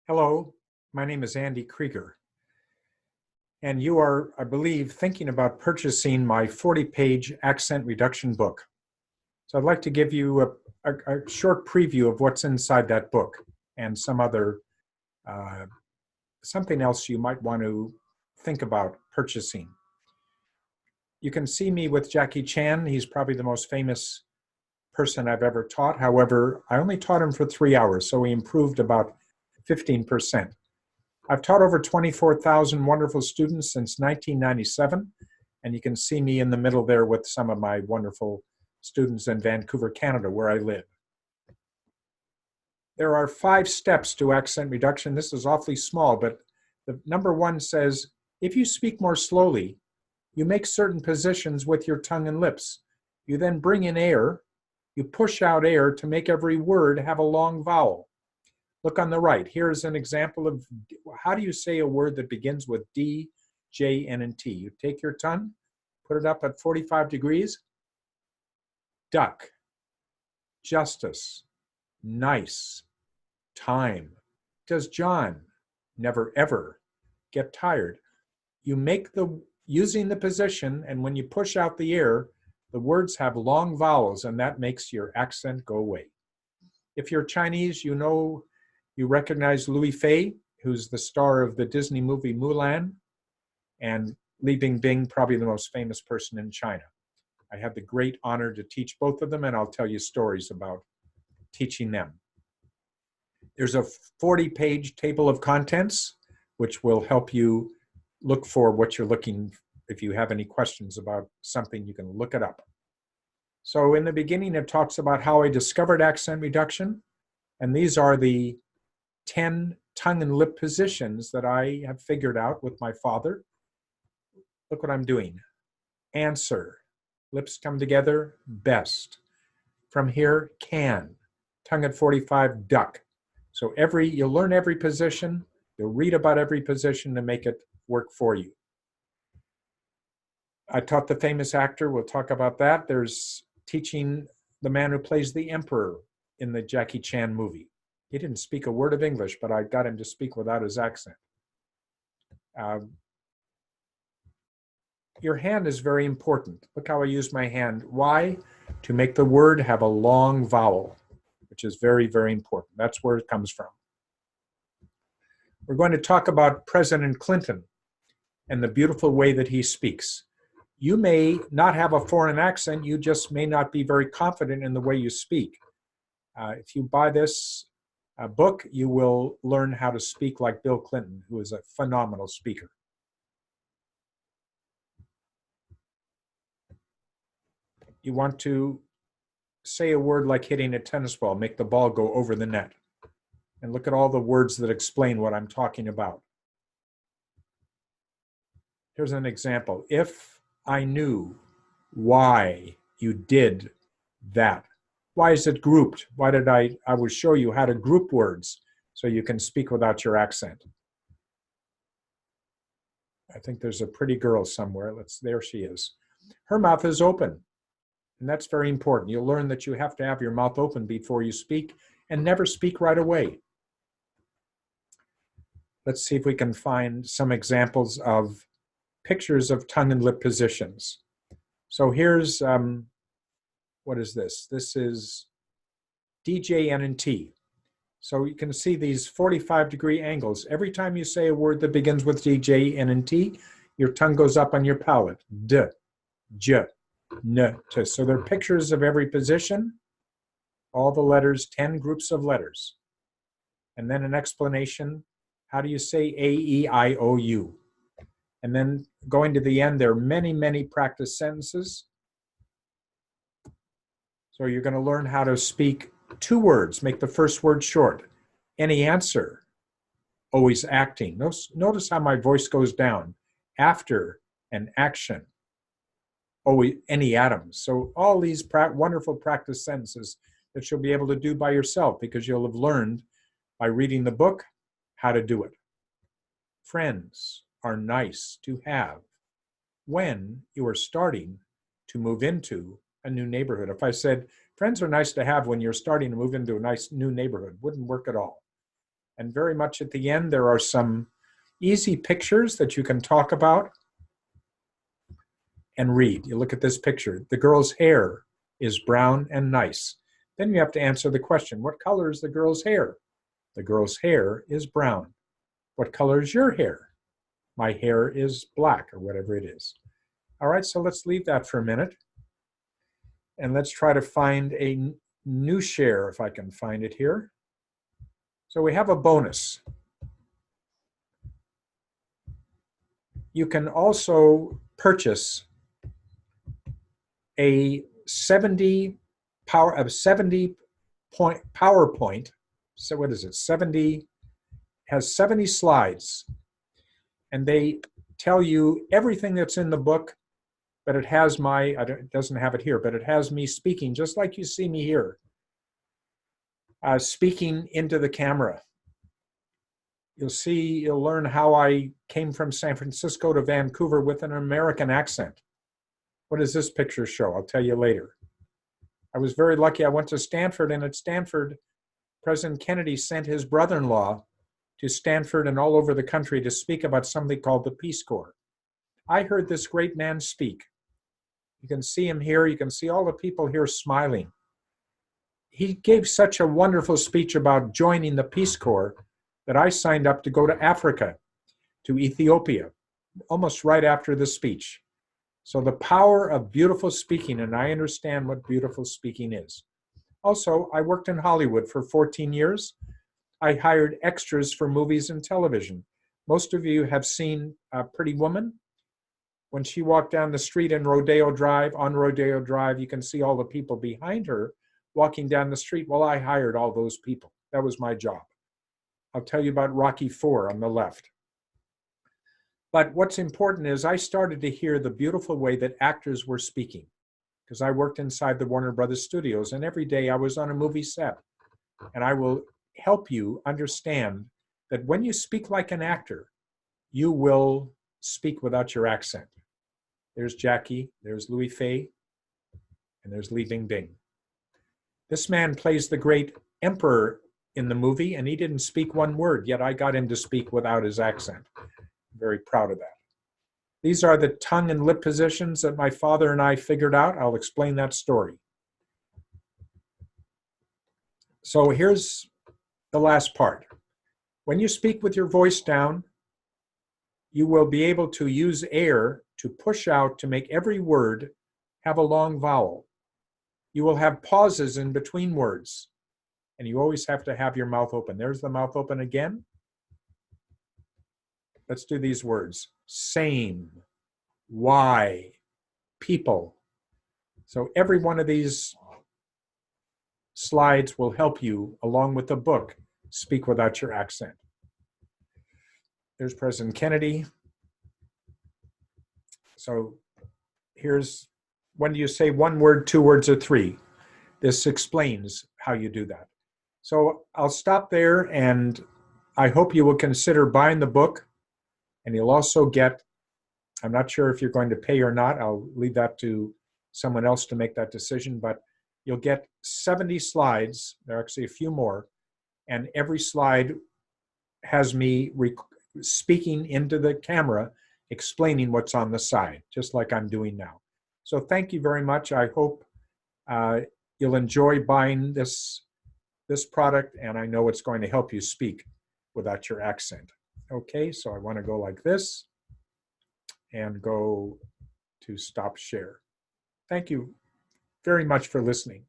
Hello, my name is Andy Krieger, and you are, I believe, thinking about purchasing my 40-page accent reduction book. So I'd like to give you a short preview of what's inside that book and some other, something else you might want to think about purchasing. You can see me with Jackie Chan. He's probably the most famous person I've ever taught. However, I only taught him for 3 hours, so he improved about 15%. I've taught over 24,000 wonderful students since 1997, and you can see me in the middle there with some of my wonderful students in Vancouver, Canada, where I live. There are 5 steps to accent reduction. This is awfully small, but the number 1 says, if you speak more slowly, you make certain positions with your tongue and lips. You then bring in air, you push out air to make every word have a long vowel. Look on the right. Here's an example of how do you say a word that begins with D, J, N, and T. You take your tongue, put it up at 45 degrees. Duck, justice, nice, time. Does John never ever get tired? You make using the position, and when you push out the air, the words have long vowels, and that makes your accent go away. If you're Chinese, you recognize Louis Fei, who's the star of the Disney movie Mulan, and Li Bingbing, probably the most famous person in China. I had the great honor to teach both of them, and I'll tell you stories about teaching them. There's a 40-page table of contents, which will help you look for what you're looking. If you have any questions about something, you can look it up. So in the beginning, it talks about how I discovered accent reduction, and these are the 10 tongue and lip positions that I have figured out with my father. Look what I'm doing. Answer. Lips come together, best. From here, can. Tongue at 45, duck. So you'll learn every position, you'll read about every position to make it work for you. I taught the famous actor, we'll talk about that. There's teaching the man who plays the emperor in the Jackie Chan movie. He didn't speak a word of English, but I got him to speak without his accent. Your hand is very important. Look how I use my hand. Why? To make the word have a long vowel, which is very, very important. That's where it comes from. We're going to talk about President Clinton and the beautiful way that he speaks. You may not have a foreign accent, you just may not be very confident in the way you speak. If you buy this book, you will learn how to speak like Bill Clinton, who is a phenomenal speaker. You want to say a word like hitting a tennis ball, make the ball go over the net. And look at all the words that explain what I'm talking about. Here's an example. If I knew why you did that. Why is it grouped? Why did I will show you how to group words so you can speak without your accent. I think there's a pretty girl somewhere. There she is. Her mouth is open. And that's very important. You'll learn that you have to have your mouth open before you speak and never speak right away. Let's see if we can find some examples of pictures of tongue and lip positions. So here's, what is this? This is D, J, N, and T. So you can see these 45-degree angles. Every time you say a word that begins with D, J, N, and T, your tongue goes up on your palate. D, J, N, T. So they're pictures of every position, all the letters, 10 groups of letters. And then an explanation. How do you say A, E, I, O, U? And then going to the end, there are many, many practice sentences. So you're going to learn how to speak 2 words, make the first word short. Any answer, always acting. Notice how my voice goes down. After an action, always any atoms. So all these wonderful practice sentences that you'll be able to do by yourself because you'll have learned by reading the book how to do it. Friends are nice to have when you are starting to move into a new neighborhood. If I said, friends are nice to have when you're starting to move into a nice new neighborhood, wouldn't work at all. And very much at the end, there are some easy pictures that you can talk about and read. You look at this picture. The girl's hair is brown and nice. Then you have to answer the question, what color is the girl's hair? The girl's hair is brown. What color is your hair? My hair is black, or whatever it is. All right, so let's leave that for a minute. And let's try to find a new share, if I can find it here. So we have a bonus. You can also purchase a 70 point PowerPoint. So what is it? 70 has 70 slides, and they tell you everything that's in the book, but it has it doesn't have it here, but it has me speaking just like you see me here, speaking into the camera. You'll learn how I came from San Francisco to Vancouver with an American accent. What does this picture show? I'll tell you later. I was very lucky. I went to Stanford, and at Stanford, President Kennedy sent his brother-in-law to Stanford and all over the country to speak about something called the Peace Corps. I heard this great man speak. You can see him here. You can see all the people here smiling. He gave such a wonderful speech about joining the Peace Corps that I signed up to go to Africa, to Ethiopia, almost right after the speech. So the power of beautiful speaking, and I understand what beautiful speaking is. Also, I worked in Hollywood for 14 years. I hired extras for movies and television. Most of you have seen Pretty Woman. When she walked down the street on Rodeo Drive, you can see all the people behind her walking down the street. Well, I hired all those people. That was my job. I'll tell you about Rocky IV on the left. But what's important is I started to hear the beautiful way that actors were speaking, because I worked inside the Warner Brothers studios, and every day I was on a movie set. And I will help you understand that when you speak like an actor, you will speak without your accent. There's Jackie, there's Louis Fay, and there's Li Bingbing. This man plays the great emperor in the movie, and he didn't speak one word, yet I got him to speak without his accent. I'm very proud of that. These are the tongue and lip positions that my father and I figured out. I'll explain that story. So here's the last part. When you speak with your voice down, you will be able to use air to push out to make every word have a long vowel. You will have pauses in between words, and you always have to have your mouth open. There's the mouth open again. Let's do these words. Same, why, people. So every one of these slides will help you, along with the book, speak without your accent. There's President Kennedy. So here's, when do you say one word, two words, or three? This explains how you do that. So I'll stop there, and I hope you will consider buying the book. And you'll also get, I'm not sure if you're going to pay or not. I'll leave that to someone else to make that decision. But you'll get 70 slides. There are actually a few more. And every slide has me speaking into the camera, explaining what's on the side, just like I'm doing now. So thank you very much. I hope you'll enjoy buying this product, and I know it's going to help you speak without your accent. Okay, so I want to go like this and go to stop share. Thank you very much for listening.